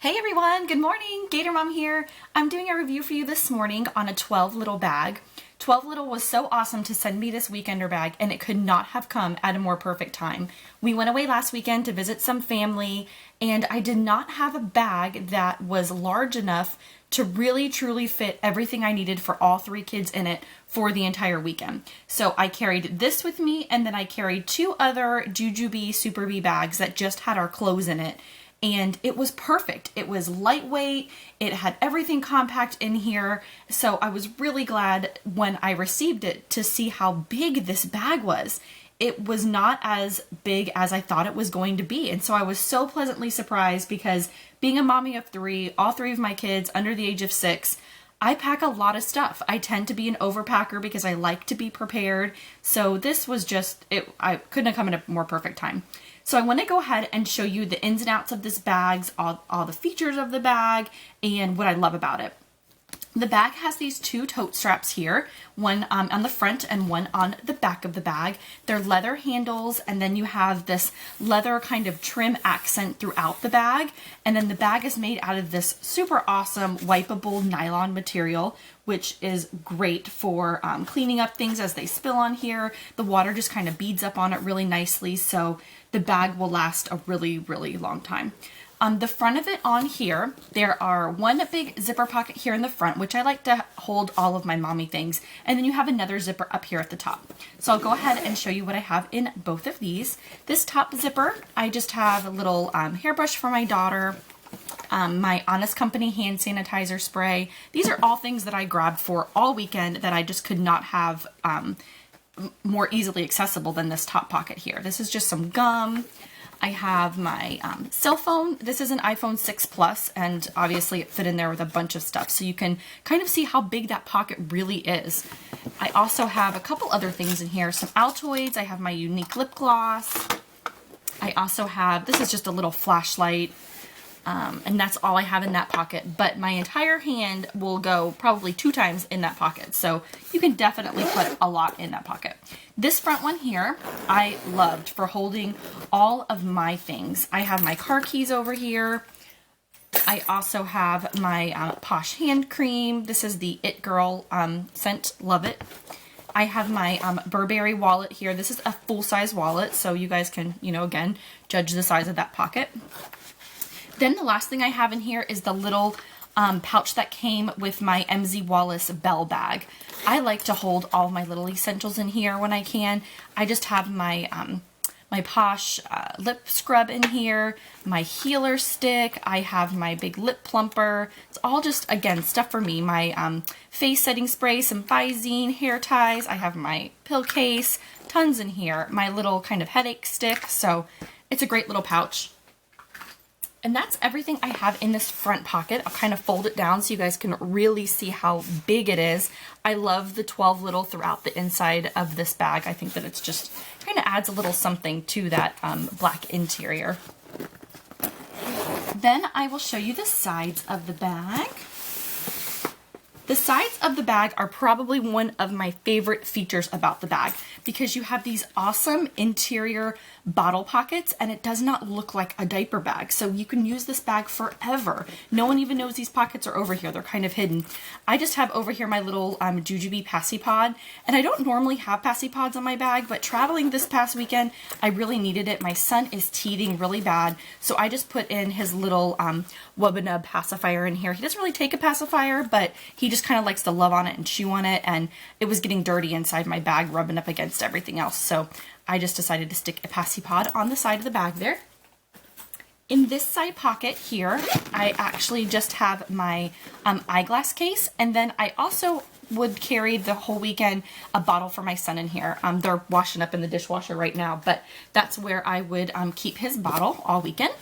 Hey everyone, good morning, GatorMOM here. I'm doing a review for you this morning on a 12Little bag. 12Little was so awesome to send me this weekender bag, and it could not have come at a more perfect time. We went away last weekend to visit some family, and I did not have a bag that was large enough to really truly fit everything I needed for all three kids in it for the entire weekend. So I carried this with me, and then I carried two other Jujube Super Bee bags that just had our clothes in it. And it was perfect. It was lightweight. It had everything compact in here. So I was really glad when I received it to see how big this bag was. It was not as big as I thought it was going to be. And so I was so pleasantly surprised because being a mommy of three, all three of my kids under the age of 6, I pack a lot of stuff. I tend to be an overpacker because I like to be prepared. So this was just, I couldn't have come at a more perfect time. So I want to go ahead and show you the ins and outs of this bag, all the features of the bag, and what I love about it. The bag has these two tote straps here, one on the front and one on the back of the bag. They're leather handles, and then you have this leather kind of trim accent throughout the bag. And then the bag is made out of this super awesome wipeable nylon material, which is great for cleaning up things as they spill on here. The water just kind of beads up on it really nicely, so the bag will last a really, really long time. The front of it on here, there are one big zipper pocket here in the front, which I like to hold all of my mommy things. And then you have another zipper up here at the top. So I'll go ahead and show you what I have in both of these. This top zipper, I just have a little hairbrush for my daughter, my Honest Company hand sanitizer spray. These are all things that I grabbed for all weekend that I just could not have more easily accessible than this top pocket here. This is just some gum. I have my cell phone. This is an iPhone 6 Plus, and obviously it fit in there with a bunch of stuff. So you can kind of see how big that pocket really is. I also have a couple other things in here. Some Altoids. I have my unique lip gloss. I also have, this is just a little flashlight. And that's all I have in that pocket, but my entire hand will go probably 2 times in that pocket. So you can definitely put a lot in that pocket. This front one here, I loved for holding all of my things. I have my car keys over here. I also have my Posh hand cream. This is the It Girl scent, love it. I have my Burberry wallet here. This is a full-size wallet, so you guys can, again, judge the size of that pocket. Then the last thing I have in here is the little pouch that came with my MZ Wallace Bell bag. I like to hold all my little essentials in here when I can. I just have my my Posh lip scrub in here, my healer stick, I have my big lip plumper. It's all just, again, stuff for me. My face setting spray, some Visine, hair ties, I have my pill case, tons in here, my little kind of headache stick, so it's a great little pouch. And that's everything I have in this front pocket. I'll kind of fold it down so you guys can really see how big it is. I love the 12Little throughout the inside of this bag. I think that it's just kind of adds a little something to that black interior. Then I will show you the sides of the bag. The sides of the bag are probably one of my favorite features about the bag because you have these awesome interior bottle pockets and it does not look like a diaper bag. So you can use this bag forever. No one even knows these pockets are over here. They're kind of hidden. I just have over here my little Jujube Passy Pod, and I don't normally have Passy Pods on my bag, but traveling this past weekend, I really needed it. My son is teething really bad, so I just put in his little Wubba pacifier in here. He doesn't really take a pacifier, but he just kind of likes to love on it and chew on it, and it was getting dirty inside my bag rubbing up against everything else, so I just decided to stick a Passy Pod on the side of the bag there. In this side pocket here, I actually just have my eyeglass case, and then I also would carry the whole weekend a bottle for my son in here. They're washing up in the dishwasher right now, but that's where I would keep his bottle all weekend.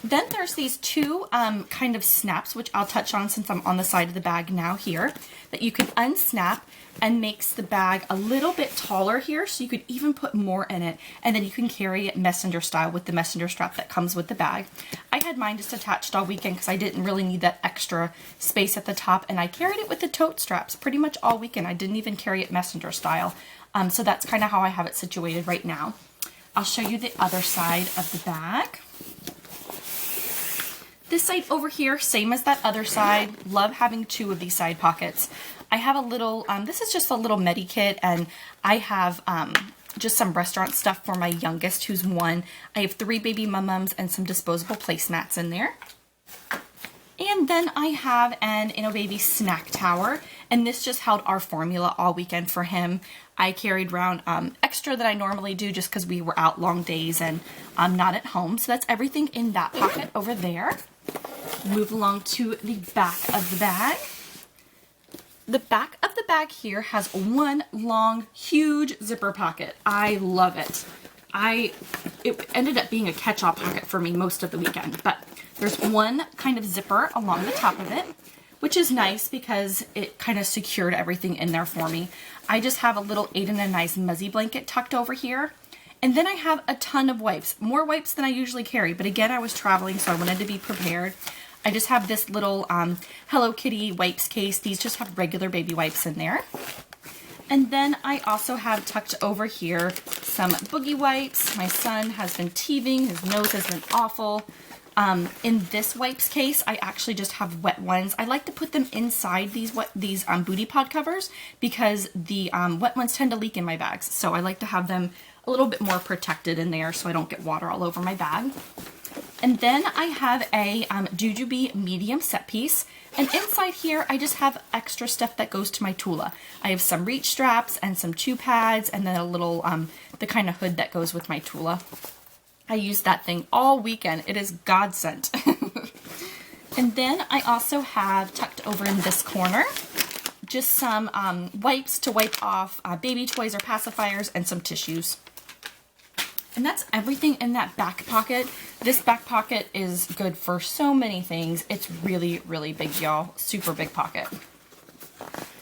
Then there's these two kind of snaps, which I'll touch on since I'm on the side of the bag now here, that you can unsnap and makes the bag a little bit taller here, so you could even put more in it, and then you can carry it messenger style with the messenger strap that comes with the bag. I had mine just attached all weekend because I didn't really need that extra space at the top, and I carried it with the tote straps pretty much all weekend. I didn't even carry it messenger style, so that's kind of how I have it situated right now. I'll show you the other side of the bag. This side over here, same as that other side. Love having two of these side pockets. I have a little, this is just a little medi kit, and I have just some restaurant stuff for my youngest, who's 1. I have 3 baby mum-mums and some disposable placemats in there. And then I have an Baby snack tower, and this just held our formula all weekend for him. I carried around extra that I normally do just because we were out long days and I'm not at home. So that's everything in that pocket over there. Move along to the back of the bag. The back of the bag here has one long, huge zipper pocket. I love it. It ended up being a catch-all pocket for me most of the weekend, but there's one kind of zipper along the top of it, which is nice because it kind of secured everything in there for me. I just have a little Aiden and I's Muzzy blanket tucked over here. And then I have a ton of wipes, more wipes than I usually carry, but again, I was traveling, so I wanted to be prepared. I just have this little Hello Kitty wipes case. These just have regular baby wipes in there. And then I also have tucked over here some boogie wipes. My son has been teething. His nose has been awful. In this wipes case, I actually just have wet ones. I like to put them inside these booty pod covers because the wet ones tend to leak in my bags. So I like to have them a little bit more protected in there so I don't get water all over my bag. And then I have a Jujube medium set piece. And inside here, I just have extra stuff that goes to my Tula. I have some reach straps and some chew pads and then a little, the kind of hood that goes with my Tula. I used that thing all weekend. It is godsend. And then I also have tucked over in this corner just some wipes to wipe off baby toys or pacifiers and some tissues. And that's everything in that back pocket. This back pocket is good for so many things. It's really, really big, y'all. Super big pocket.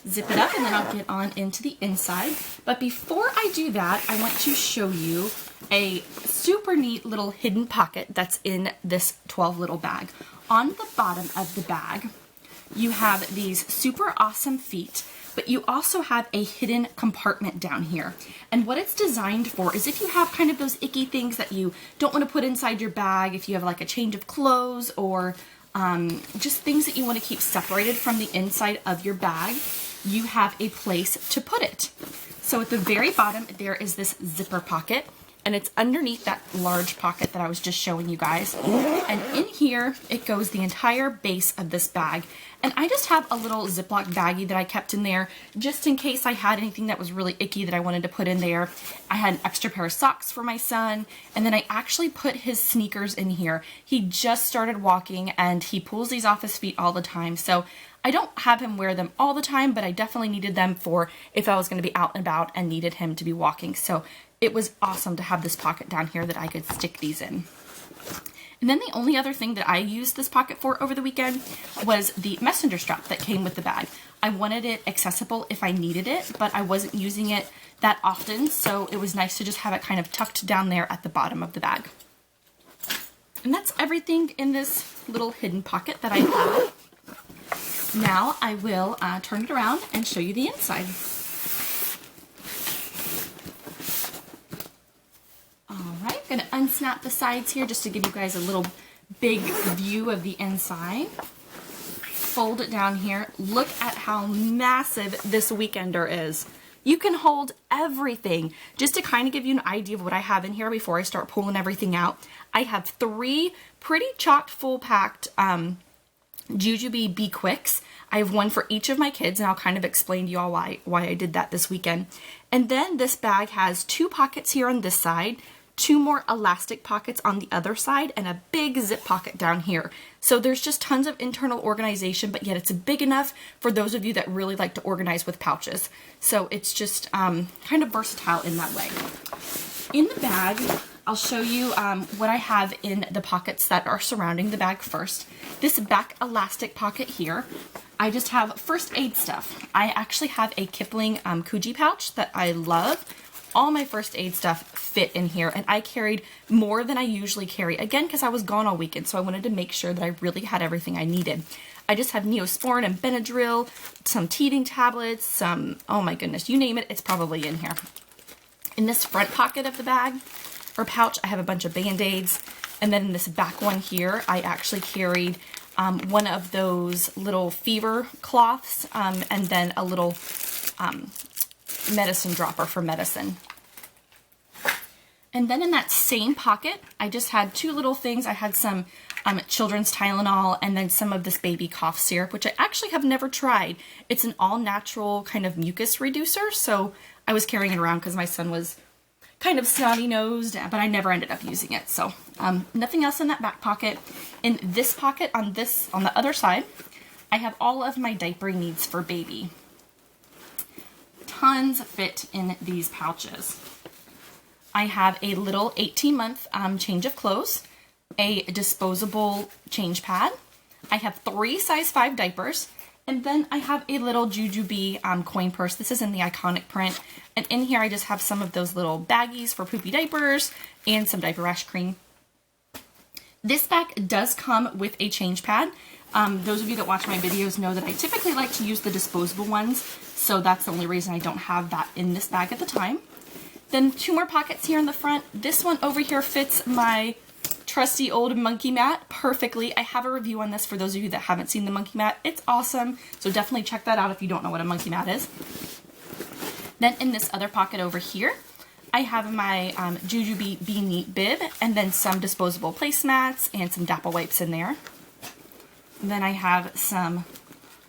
Zip it up and then I'll get on into the inside. But before I do that, I want to show you a super neat little hidden pocket that's in this 12Little bag. On the bottom of the bag, you have these super awesome feet, but you also have a hidden compartment down here. And what it's designed for is if you have kind of those icky things that you don't want to put inside your bag, if you have like a change of clothes or just things that you want to keep separated from the inside of your bag, you have a place to put it. So at the very bottom, there is this zipper pocket, and it's underneath that large pocket that I was just showing you guys. And in here, it goes the entire base of this bag. And I just have a little Ziploc baggie that I kept in there just in case I had anything that was really icky that I wanted to put in there. I had an extra pair of socks for my son, and then I actually put his sneakers in here. He just started walking and he pulls these off his feet all the time. So I don't have him wear them all the time, but I definitely needed them for if I was going to be out and about and needed him to be walking. So it was awesome to have this pocket down here that I could stick these in. And then the only other thing that I used this pocket for over the weekend was the messenger strap that came with the bag. I wanted it accessible if I needed it, but I wasn't using it that often, so it was nice to just have it kind of tucked down there at the bottom of the bag. And that's everything in this little hidden pocket that I have. Now I will turn it around and show you the inside. Alright, I'm going to unsnap the sides here just to give you guys a little big view of the inside. Fold it down here. Look at how massive this weekender is. You can hold everything. Just to kind of give you an idea of what I have in here before I start pulling everything out, I have 3 pretty chock full packed Jujube Be Quicks. I have one for each of my kids, and I'll kind of explain to y'all why I did that this weekend. And then this bag has 2 pockets here on this side, 2 more elastic pockets on the other side, and a big zip pocket down here. So there's just tons of internal organization, but yet it's big enough for those of you that really like to organize with pouches. So it's just kind of versatile in that way. In the bag, I'll show you what I have in the pockets that are surrounding the bag first. This back elastic pocket here, I just have first aid stuff. I actually have a Kipling Kuji pouch that I love. All my first aid stuff fit in here, and I carried more than I usually carry, again because I was gone all weekend, so I wanted to make sure that I really had everything I needed. I just have Neosporin and Benadryl, some teething tablets, some, oh my goodness, you name it, it's probably in here. In this front pocket of the bag, or pouch, I have a bunch of Band-Aids. And then in this back one here, I actually carried one of those little fever cloths and then a little medicine dropper for medicine. And then in that same pocket, I just had two little things. I had some children's Tylenol and then some of this baby cough syrup, which I actually have never tried. It's an all-natural kind of mucus reducer, so I was carrying it around because my son was kind of snotty-nosed, but I never ended up using it. So nothing else in that back pocket. In this pocket on the other side, I have all of my diaper needs for baby. Tons fit in these pouches. I have a little 18-month change of clothes, a disposable change pad. I have 3 size 5 diapers, and then I have a little Jujubee coin purse. This is in the iconic print, and in here I just have some of those little baggies for poopy diapers and some diaper rash cream. This bag does come with a change pad. Those of you that watch my videos know that I typically like to use the disposable ones, so that's the only reason I don't have that in this bag at the time. Then 2 more pockets here in the front. This one over here fits my trusty old monkey mat perfectly. I have a review on this for those of you that haven't seen the monkey mat. It's awesome, so definitely check that out if you don't know what a monkey mat is. Then in this other pocket over here, I have my Jujubee Be Neat bib and then some disposable placemats and some Dapple wipes in there. And then I have some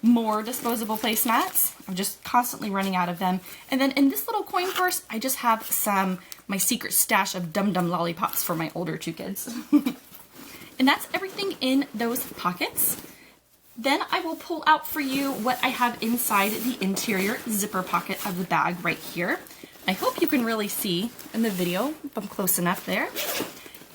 more disposable placemats. I'm just constantly running out of them. And then in this little coin purse, I just have my secret stash of Dum Dum lollipops for my older 2 kids. And that's everything in those pockets. Then I will pull out for you what I have inside the interior zipper pocket of the bag right here. I hope you can really see in the video if I'm close enough there.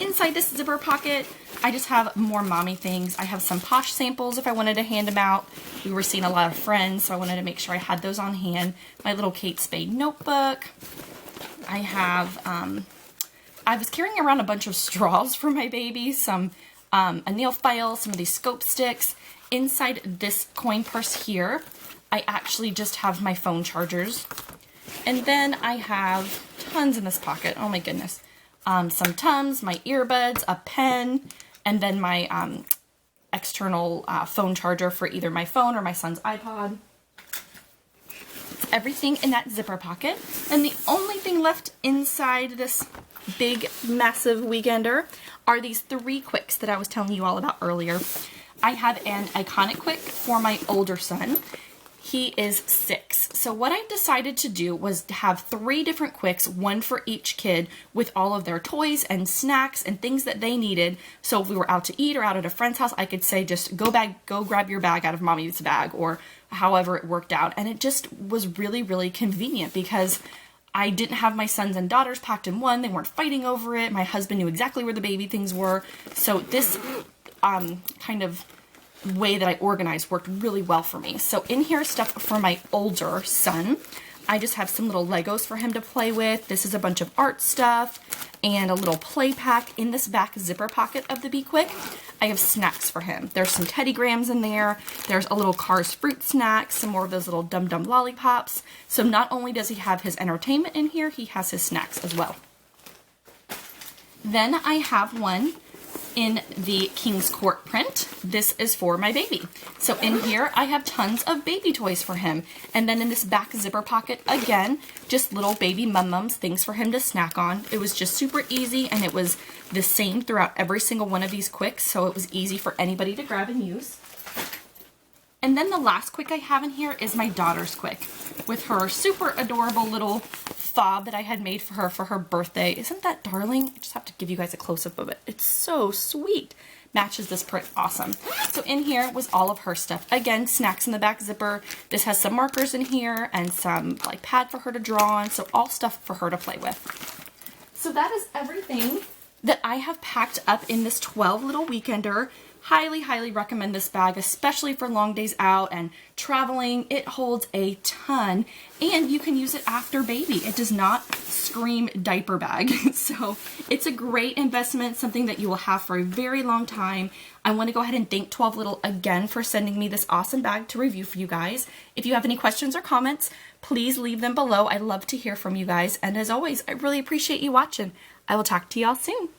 Inside this zipper pocket, I just have more mommy things. I have some Posh samples if I wanted to hand them out. We were seeing a lot of friends, so I wanted to make sure I had those on hand. My little Kate Spade notebook. I have, I was carrying around a bunch of straws for my baby, a nail file, some of these scope sticks. Inside this coin purse here, I actually just have my phone chargers. And then I have tons in this pocket. Oh my goodness. Some Tums, my earbuds, a pen, and then my external phone charger for either my phone or my son's iPod. Everything in that zipper pocket. And the only thing left inside this big, massive weekender are these 3 quicks that I was telling you all about earlier. I have an iconic quick for my older son. He is 6. So what I decided to do was to have 3 different quicks, one for each kid, with all of their toys and snacks and things that they needed. So if we were out to eat or out at a friend's house, I could say just go grab your bag out of mommy's bag, or however it worked out. And it just was really, really convenient because I didn't have my sons and daughters packed in one. They weren't fighting over it. My husband knew exactly where the baby things were. So this kind of way that I organized worked really well for me. So in here is stuff for my older son. I just have some little Legos for him to play with. This is a bunch of art stuff and a little play pack. In this back zipper pocket of the Be Quick, I have snacks for him. There's some Teddy Grahams in there. There's a little Cars fruit snack, some more of those little Dum Dum lollipops. So not only does he have his entertainment in here, he has his snacks as well. Then I have one in the King's Court print. This is for my baby. So in here I have tons of baby toys for him. And then in this back zipper pocket, again, just little baby mums, things for him to snack on. It was just super easy, and it was the same throughout every single one of these quicks, so it was easy for anybody to grab and use. And then the last quick I have in here is my daughter's quick with her super adorable little fob that I had made for her birthday. Isn't that darling? I just have to give you guys a close-up of it. It's so sweet. Matches this print awesome. So in here was all of her stuff. Again, snacks in the back zipper. This has some markers in here and some like pad for her to draw on. So all stuff for her to play with. So that is everything that I have packed up in this 12-little weekender. Highly, highly recommend this bag, especially for long days out and traveling. It holds a ton, and you can use it after baby. It does not scream diaper bag. So it's a great investment, something that you will have for a very long time. I want to go ahead and thank 12Little again for sending me this awesome bag to review for you guys. If you have any questions or comments, please leave them below. I love to hear from you guys. And as always, I really appreciate you watching. I will talk to y'all soon.